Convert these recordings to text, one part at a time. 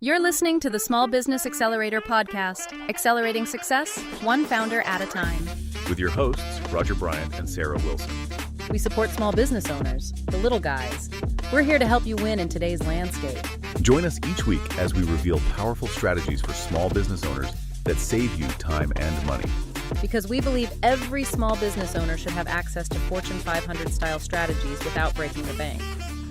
You're listening to the Small Business Accelerator podcast, accelerating success, one founder at a time. With your hosts, Roger Bryant and Sarah Wilson. We support small business owners, the little guys. We're here to help you win in today's landscape. Join us each week as we reveal powerful strategies for small business owners that save you time and money. Because we believe every small business owner should have access to Fortune 500 style strategies without breaking the bank.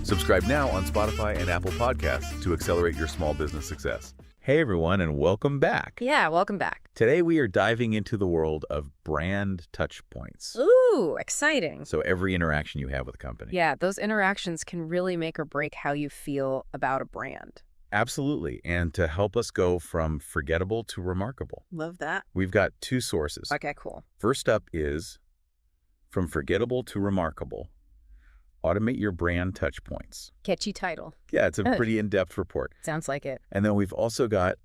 Subscribe now on Spotify and Apple Podcasts to accelerate your small business success. Hey everyone, and welcome back. Yeah, welcome back. Today we are diving into the world of brand touch points. Ooh, exciting. So every interaction you have with a company. Yeah, those interactions can really make or break how you feel about a brand. Absolutely. And to help us go from forgettable to remarkable, Love that. we've got two sources. Okay, cool. First up is From Forgettable to Remarkable, Automate Your Brand Touch Points. Catchy title. Yeah, it's a pretty in-depth report. Sounds like it. And then we've also got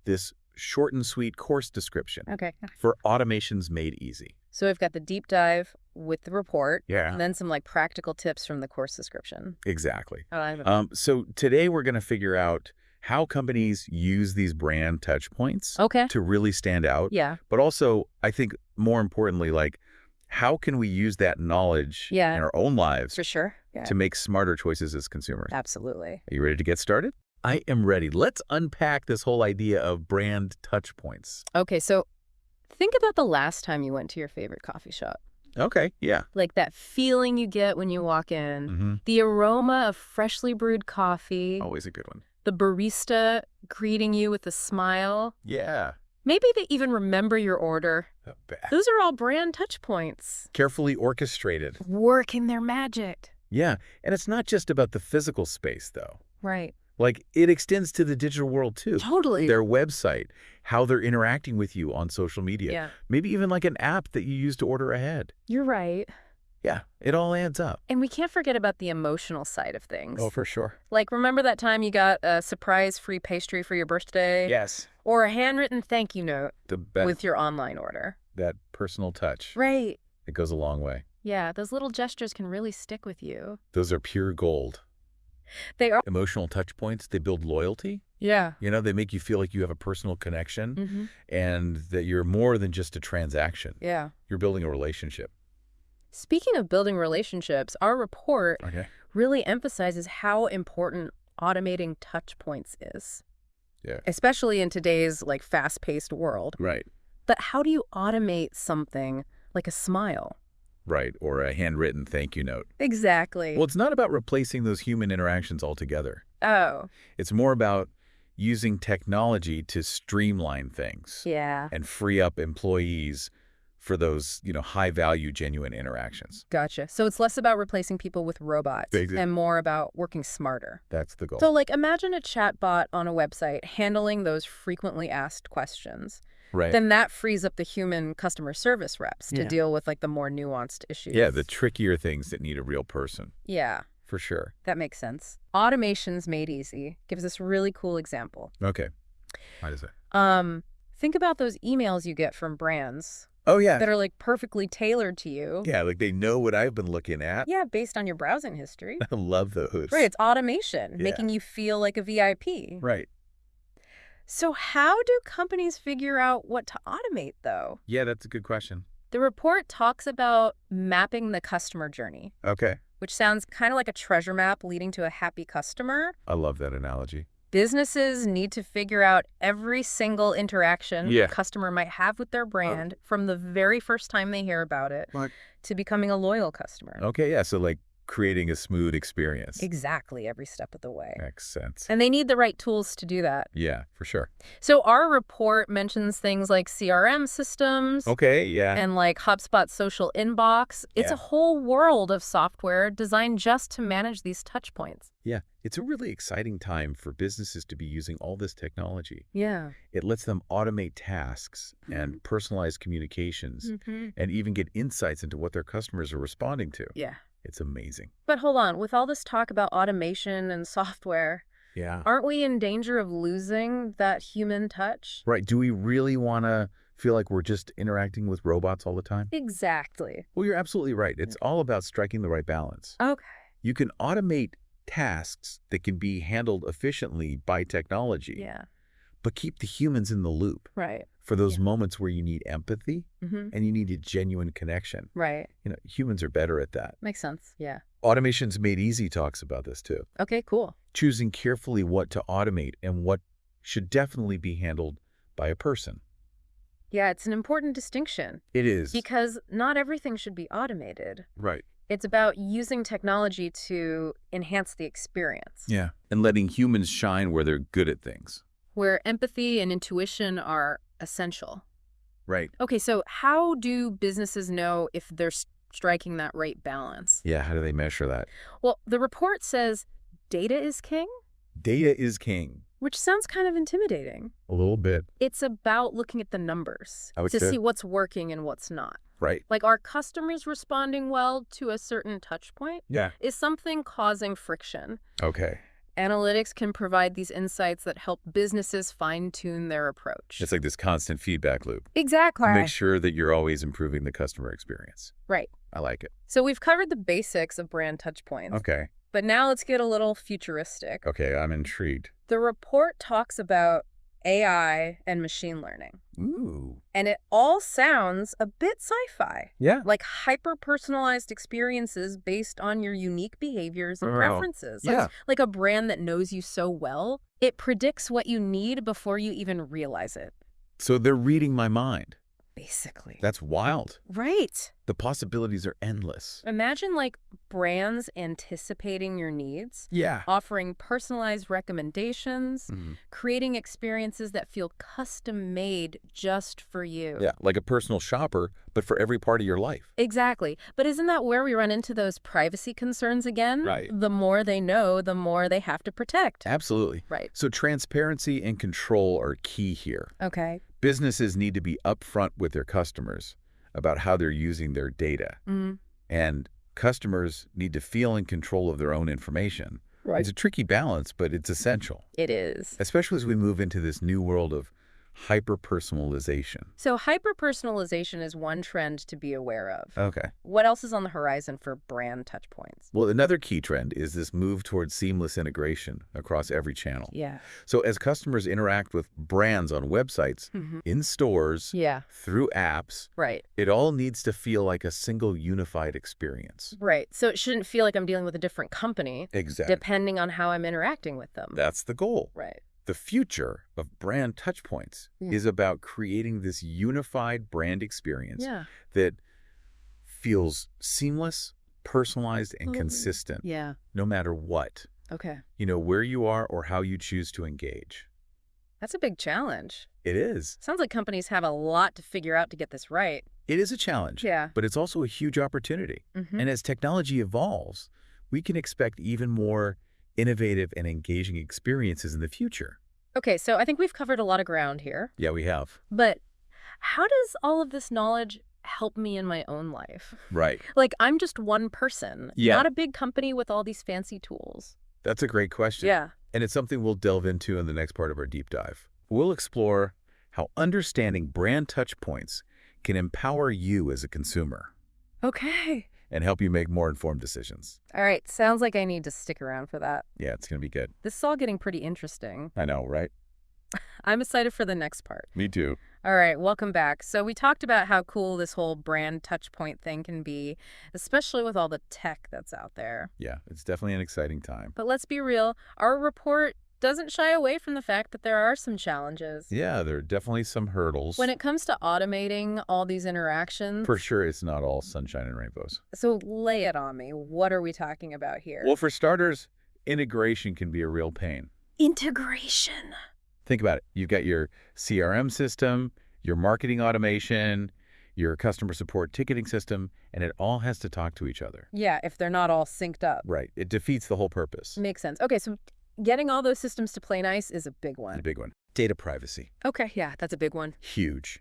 this short and sweet course description Okay. for automations made easy. So we've got the deep dive with the report, Yeah, and then some like practical tips from the course description. exactly. Oh, I have So today we're going to figure out how companies use these brand touch points Okay. to really stand out. Yeah. But also, I think more importantly, like, how can we use that knowledge in our own lives For sure. Yeah. to make smarter choices as consumers? Absolutely. Are you ready to get started? I am ready. Let's unpack this whole idea of brand touch points. Okay, so think about the last time you went to your favorite coffee shop. Okay, yeah. Like that feeling you get when you walk in, Mm-hmm. the aroma of freshly brewed coffee, Always a good one. the barista greeting you with a smile. Yeah. Maybe they even remember your order. Those are all brand touch points. Carefully orchestrated. Working their magic. Yeah, and it's not just about the physical space, though. Right. Like, it extends to the digital world, too. Totally. Their website, how they're interacting with you on social media. Yeah. Maybe even like an app that you use to order ahead. You're right. Yeah, it all adds up. And we can't forget about the emotional side of things. Oh, for sure. Like, remember that time you got a surprise free pastry for your birthday? Yes. Or a handwritten thank you note The best. with your online order? That personal touch. Right. It goes a long way. Yeah, those little gestures can really stick with you. Those are pure gold. They are. Emotional touch points, they build loyalty. Yeah. You know, they make you feel like you have a personal connection Mm-hmm. and that you're more than just a transaction. Yeah. You're building a relationship. Speaking of building relationships, our report Okay. really emphasizes how important automating touch points is. Yeah. Especially in today's like fast-paced world. Right. But how do you automate something like a smile? Right. Or a handwritten thank you note. Exactly. Well, it's not about replacing those human interactions altogether. Oh, It's more about using technology to streamline things yeah. and free up employees for those, high-value, genuine interactions. Gotcha. So it's less about replacing people with robots Exactly. and more about working smarter. That's the goal. So like imagine a chatbot on a website handling those frequently asked questions. Right. Then that frees up the human customer service reps to Yeah. deal with like the more nuanced issues. Yeah, the trickier things that need a real person, Yeah, for sure. that makes sense. Automations made easy gives this really cool example. Okay. Why does it? Think about those emails you get from brands Oh, yeah. that are like perfectly tailored to you. Yeah, like they know what I've been looking at. Yeah, based on your browsing history. I love those. Right, it's automation, Yeah. making you feel like a VIP. Right. So how do companies figure out what to automate, though? Yeah, that's a good question. The report talks about mapping the customer journey, Okay. which sounds kind of like a treasure map leading to a happy customer. I love that analogy. Businesses need to figure out every single interaction Yeah. a customer might have with their brand from the very first time they hear about it Like- to becoming a loyal customer. Okay, yeah, so like creating a smooth experience. Exactly, every step of the way. Makes sense. And they need the right tools to do that. Yeah, for sure. So our report mentions things like CRM systems Okay, yeah. and like HubSpot's social inbox. It's Yeah. a whole world of software designed just to manage these touch points. Yeah, it's a really exciting time for businesses to be using all this technology. Yeah. It lets them automate tasks and personalize communications Mm-hmm. and even get insights into what their customers are responding to. Yeah. It's amazing. But hold on, with all this talk about automation and software, Yeah. aren't we in danger of losing that human touch? Right. Do we really want to feel like we're just interacting with robots all the time? Exactly. Well, you're absolutely right. It's all about striking the right balance. Okay. You can automate tasks that can be handled efficiently by technology, Yeah. but keep the humans in the loop Right. for those moments where you need empathy Mm-hmm. and you need a genuine connection. Right. Humans are better at that. Makes sense. Yeah. Automation's Made Easy talks about this too. Okay, cool. Choosing carefully what to automate and what should definitely be handled by a person. Yeah, it's an important distinction It is. because not everything should be automated. Right. It's about using technology to enhance the experience. Yeah. And letting humans shine where they're good at things. Where empathy and intuition are essential. Right. Okay, so how do businesses know if they're striking that right balance? Yeah, how do they measure that? Well, the report says data is king, Data is king. which sounds kind of intimidating. A little bit. It's about looking at the numbers I would to say. see what's working and what's not. Right. Like, are customers responding well to a certain touch point? Yeah. Is something causing friction? Okay. Analytics can provide these insights that help businesses fine-tune their approach. It's like this constant feedback loop. Exactly. Make sure that you're always improving the customer experience. Right. I like it. So we've covered the basics of brand touchpoints. Okay. But now let's get a little futuristic. Okay, I'm intrigued. The report talks about AI and machine learning. Ooh. And it all sounds a bit sci-fi. Yeah. Like hyper-personalized experiences based on your unique behaviors and Wow. preferences. Yeah. Like a brand that knows you so well, it predicts what you need before you even realize it. So they're reading my mind. Basically. That's wild. Right. The possibilities are endless. Imagine like brands anticipating your needs, Yeah. offering personalized recommendations, Mhm. creating experiences that feel custom-made just for you. Yeah, like a personal shopper, but for every part of your life. Exactly. But isn't that where we run into those privacy concerns again? Right. The more they know, the more they have to protect. Absolutely. Right. So transparency and control are key here. Okay. Businesses need to be upfront with their customers about how they're using their data. Mm. And customers need to feel in control of their own information. Right. It's a tricky balance, but it's essential, It is. especially as we move into this new world of hyper-personalization. So hyper-personalization is one trend to be aware of. Okay. What else is on the horizon for brand touchpoints? Well, another key trend is this move towards seamless integration across every channel. Yeah. So as customers interact with brands on websites, in stores, Yeah. through apps, Right. it all needs to feel like a single unified experience. Right. So it shouldn't feel like I'm dealing with a different company, Exactly. depending on how I'm interacting with them. That's the goal. Right. The future of brand touchpoints is about creating this unified brand experience Yeah. that feels seamless, personalized, and consistent, Yeah. no matter what, Okay. where you are or how you choose to engage. That's a big challenge. It is. Sounds like companies have a lot to figure out to get this right. It is a challenge, Yeah. but it's also a huge opportunity. Mhm. And as technology evolves, we can expect even more innovative and engaging experiences in the future. Okay, so I think we've covered a lot of ground here. Yeah, we have. But how does all of this knowledge help me in my own life? Right. Like, I'm just one person, Yeah. not a big company with all these fancy tools. That's a great question. Yeah. And it's something we'll delve into in the next part of our deep dive. We'll explore how understanding brand touch points can empower you as a consumer Okay. and help you make more informed decisions. All right, sounds like I need to stick around for that. Yeah, it's going to be good. This is all getting pretty interesting. I know, right? I'm excited for the next part. Me too. All right, welcome back. So we talked about how cool this whole brand touchpoint thing can be, especially with all the tech that's out there. Yeah, it's definitely an exciting time. But let's be real, our report doesn't shy away from the fact that there are some challenges. Yeah, there are definitely some hurdles. When it comes to automating all these interactions, For sure, it's not all sunshine and rainbows. so lay it on me. What are we talking about here? Well, for starters, integration can be a real pain. Integration. Think about it. You've got your CRM system, your marketing automation, your customer support ticketing system, and it all has to talk to each other. Yeah, if they're not all synced up. Right. It defeats the whole purpose. Makes sense. Okay, so getting all those systems to play nice is a big The one. big one. Data privacy. Okay, yeah, that's a big one. Huge.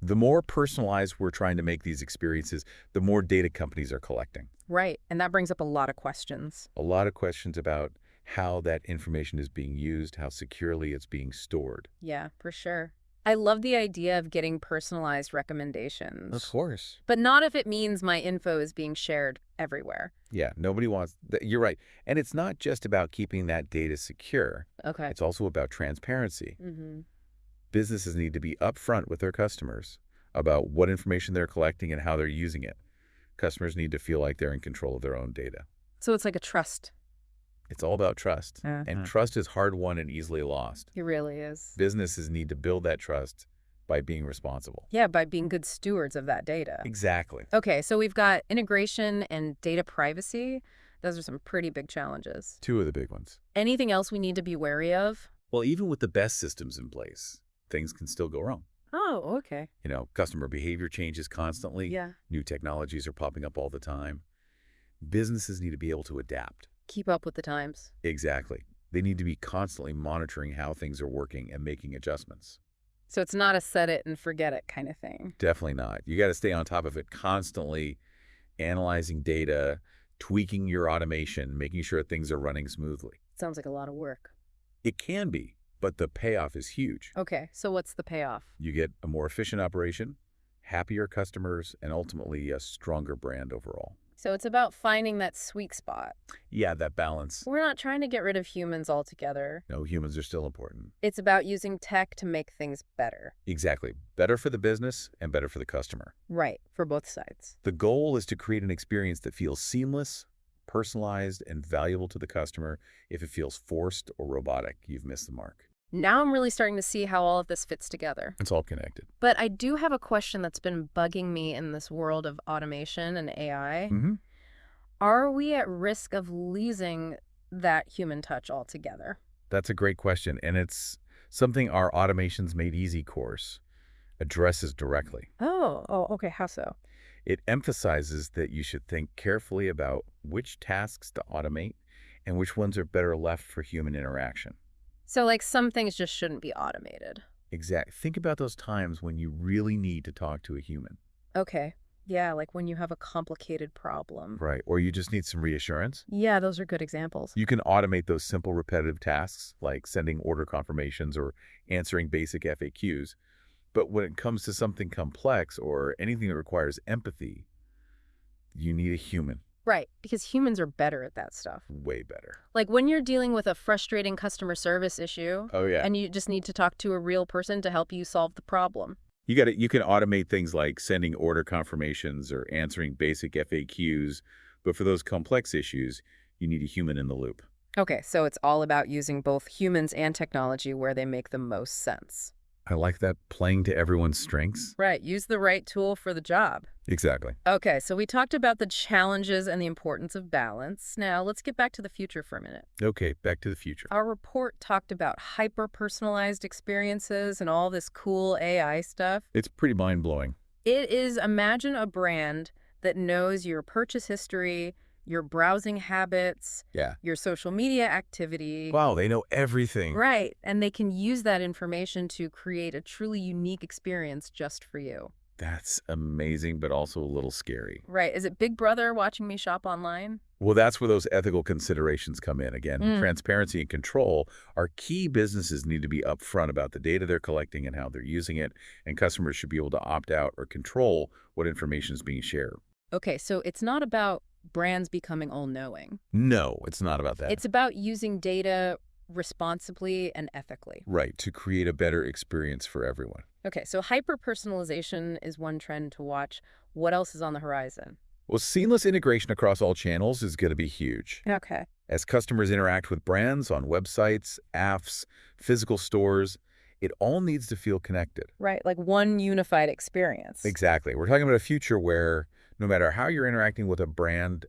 The more personalized we're trying to make these experiences, the more data companies are collecting. Right, and that brings up a lot of questions. A lot of questions about how that information is being used, how securely it's being stored. Yeah, for sure. I love the idea of getting personalized Of recommendations, course. but not if it means my info is being shared everywhere. Yeah, nobody wants that. You're right. And it's not just about keeping that data secure. Okay. It's also about transparency. Mm-hmm. Businesses need to be upfront with their customers about what information they're collecting and how they're using it. Customers need to feel like they're in control of their own data. So it's like a trust. It's all about trust. And trust is hard won and easily lost. It really is. Businesses need to build that trust by being responsible. Yeah, by being good stewards of that data. Exactly. Okay, so we've got integration and data privacy. Those are some pretty big challenges. Two of the big ones. Anything else we need to be wary of? Well, even with the best systems in place, things can still go wrong. Oh, okay. Customer behavior changes constantly. Yeah. New technologies are popping up all the time. Businesses need to be able to adapt. Keep up with the times. Exactly. They need to be constantly monitoring how things are working and making adjustments. So it's not a set it and forget it kind of thing. Definitely not. You got to stay on top of it, constantly analyzing data, tweaking your automation, making sure things are running smoothly. Sounds like a lot of work. It can be, but the payoff is huge. Okay, so what's the payoff? You get a more efficient operation, happier customers, and ultimately a stronger brand overall. So it's about finding that sweet spot. Yeah, that balance. We're not trying to get rid of humans altogether. No, humans are still important. It's about using tech to make things better. Exactly. Better for the business and better for the customer. Right, for both sides. The goal is to create an experience that feels seamless, personalized, and valuable to the customer. If it feels forced or robotic, you've missed the mark. Now I'm really starting to see how all of this fits together. It's all connected. But I do have a question that's been bugging me in this world of automation and AI. Are we at risk of losing that human touch altogether? That's a great question, and it's something our Automations Made Easy course addresses directly. Oh, okay. How so? It emphasizes that you should think carefully about which tasks to automate and which ones are better left for human interaction. So, like, some things just shouldn't be automated. Think about those times when you really need to talk to a human. Okay. Yeah, like when you have a complicated problem. Right. Or you just need some reassurance. Yeah, those are good examples. You can automate those simple repetitive tasks like sending order confirmations or answering basic FAQs. But when it comes to something complex or anything that requires empathy, you need a human. Right, because humans are better at that stuff. Way better. Like when you're dealing with a frustrating customer service issue, Oh, yeah. and you just need to talk to a real person to help you solve the problem. You can automate things like sending order confirmations or answering basic FAQs, but for those complex issues, you need a human in the loop. Okay, so it's all about using both humans and technology where they make the most sense. I like that, playing to everyone's strengths. Right, use the right tool for the job. Exactly. Okay, so we talked about the challenges and the importance of balance. Now, let's get back to the future for a minute. Okay, back to the future. Our report talked about hyper-personalized experiences and all this cool AI stuff. It's pretty mind-blowing. It is, imagine a brand that knows your purchase history, your browsing habits, Yeah. your social media activity. Wow, they know everything. Right, and they can use that information to create a truly unique experience just for you. That's amazing, but also a little scary. Right, is it Big Brother watching me shop online? Well, that's where those ethical considerations come in. Again, Mm. transparency and control are key. Businesses need to be upfront about the data they're collecting and how they're using it, and customers should be able to opt out or control what information is being shared. Okay, so it's not about brands becoming all-knowing. No, it's not about that. It's about using data responsibly and ethically. Right, to create a better experience for everyone. Okay, so hyper-personalization is one trend to watch. What else is on the horizon? Well, seamless integration across all channels is going to be huge. Okay. As customers interact with brands on websites, apps, physical stores, it all needs to feel connected. Right, like one unified experience. Exactly. We're talking about a future where no matter how you're interacting with a brand,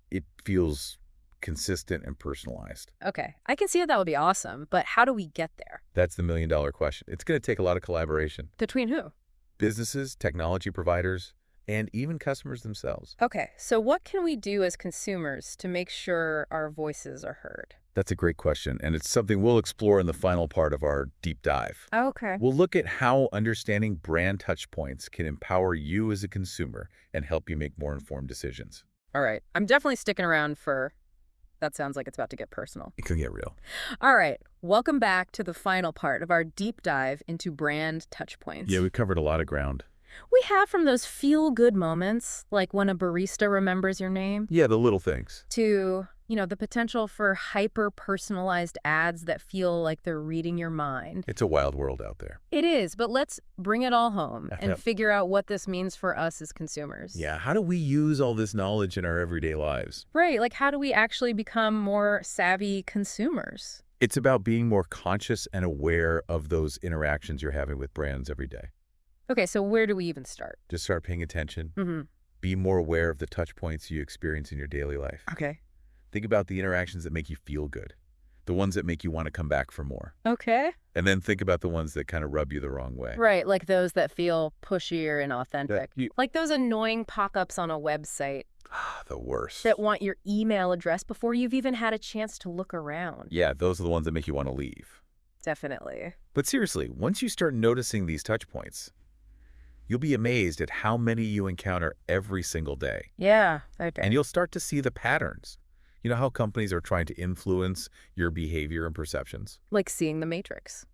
it feels consistent and personalized. Okay, I can see that would be awesome, but how do we get there? That's the million-dollar question. It's going to take a lot of collaboration. Between who? Businesses, technology providers, and even customers themselves. Okay, so what can we do as consumers to make sure our voices are heard? That's a great question, and it's something we'll explore in the final part of our deep dive. Okay. We'll look at how understanding brand touchpoints can empower you as a consumer and help you make more informed decisions. All right, I'm definitely sticking around for That sounds like it's about to get personal. It could get real. All right. Welcome back to the final part of our deep dive into brand touchpoints. Yeah, we covered a lot of ground. We have from those feel-good moments, like when a barista remembers your name. Yeah, the little things. To, the potential for hyper-personalized ads that feel like they're reading your mind. It's a wild world out there. It is, but let's bring it all home and figure out what this means for us as consumers. Yeah, how do we use all this knowledge in our everyday lives? Right, like how do we actually become more savvy consumers? It's about being more conscious and aware of those interactions you're having with brands every day. Okay, so where do we even start? Just start paying attention. Mm-hmm. Be more aware of the touch points you experience in your daily life. Okay. Think about the interactions that make you feel good, the ones that make you want to come back for more. Okay. And then think about the ones that kind of rub you the wrong way. Right, like those that feel pushy and authentic. Yeah, like those annoying pop-ups on a website. The worst. That want your email address before you've even had a chance to look around. Yeah, those are the ones that make you want to leave. Definitely. But seriously, once you start noticing these touch points, you'll be amazed at how many you encounter every single day. Yeah. Okay. And you'll start to see the patterns. You know how companies are trying to influence your behavior and perceptions? Like seeing the Matrix.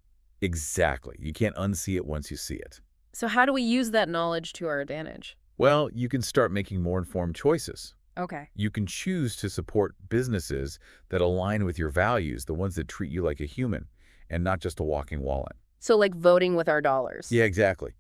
Exactly. You can't unsee it once you see it. So how do we use that knowledge to our advantage? Well, you can start making more informed choices. Okay. You can choose to support businesses that align with your values, the ones that treat you like a human and not just a walking wallet. So like voting with our dollars. Yeah, exactly.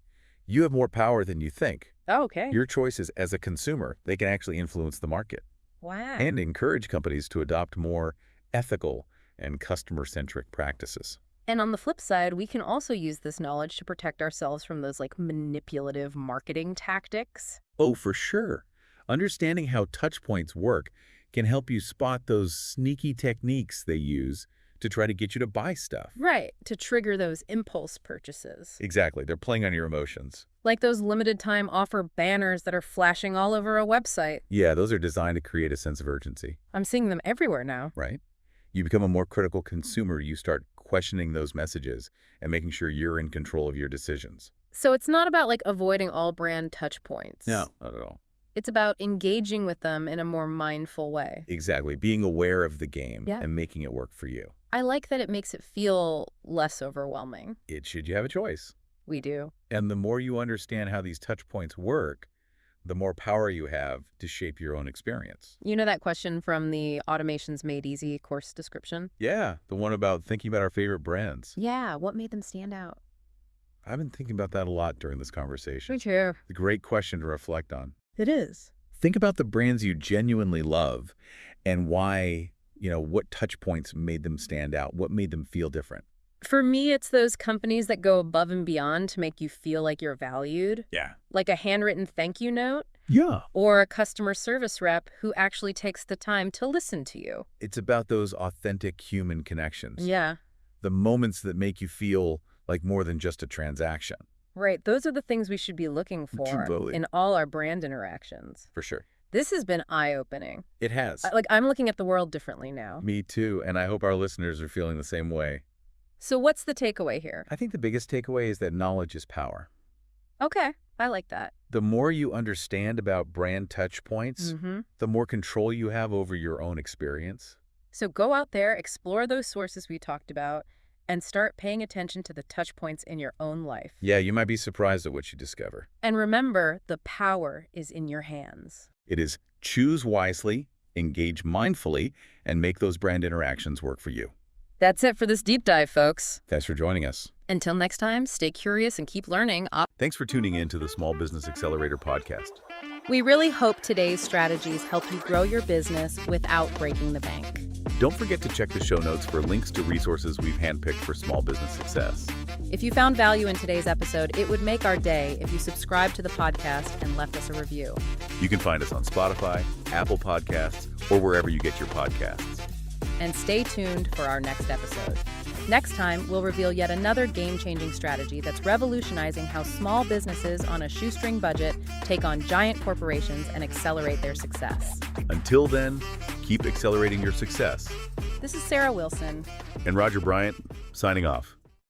You have more power than you think. Oh, okay. Your choices as a consumer, they can actually influence the market. Wow. And encourage companies to adopt more ethical and customer-centric practices. And on the flip side, we can also use this knowledge to protect ourselves from those like manipulative marketing tactics. Oh, for sure. Understanding how touch points work can help you spot those sneaky techniques they use to try to get you to buy stuff. Right, to trigger those impulse purchases. Exactly. They're playing on your emotions. Like those limited time offer banners that are flashing all over a website. Yeah, those are designed to create a sense of urgency. I'm seeing them everywhere now. Right. You become a more critical consumer. You start questioning those messages and making sure you're in control of your decisions. So it's not about like avoiding all brand touch points. No, not at all. It's about engaging with them in a more mindful way. Exactly. Being aware of the game Yeah. and making it work for you. I like that it makes it feel less overwhelming. It should you have a choice. We do. And the more you understand how these touch points work, the more power you have to shape your own experience. You know that question from the Automations Made Easy course description? Yeah, the one about thinking about our favorite brands. Yeah, what made them stand out? I've been thinking about that a lot during this conversation. Me too. It's a great question to reflect on. It is. Think about the brands you genuinely love and why, what touch points made them stand out, what made them feel different. For me, it's those companies that go above and beyond to make you feel like you're valued. Yeah. Like a handwritten thank you note. Yeah. Or a customer service rep who actually takes the time to listen to you. It's about those authentic human connections. Yeah. The moments that make you feel like more than just a transaction. Right. Those are the things we should be looking for Totally. in all our brand interactions. For sure. This has been eye-opening. It has. I'm looking at the world differently now. Me too, and I hope our listeners are feeling the same way. So what's the takeaway here? I think the biggest takeaway is that knowledge is power. Okay, I like that. The more you understand about brand touch points, the more control you have over your own experience. So go out there, explore those sources we talked about, and start paying attention to the touch points in your own life. Yeah, you might be surprised at what you discover. And remember, the power is in your hands. It is choose wisely, engage mindfully, and make those brand interactions work for you. That's it for this deep dive, folks. Thanks for joining us. Until next time, stay curious and keep learning. Thanks for tuning in to the Small Business Accelerator podcast. We really hope today's strategies help you grow your business without breaking the bank. Don't forget to check the show notes for links to resources we've handpicked for small business success. If you found value in today's episode, it would make our day if you subscribed to the podcast and left us a review. You can find us on Spotify, Apple Podcasts, or wherever you get your podcasts. And stay tuned for our next episode. Next time, we'll reveal yet another game-changing strategy that's revolutionizing how small businesses on a shoestring budget take on giant corporations and accelerate their success. Until then, keep accelerating your success. This is Sarah Wilson. And Roger Bryant, signing off.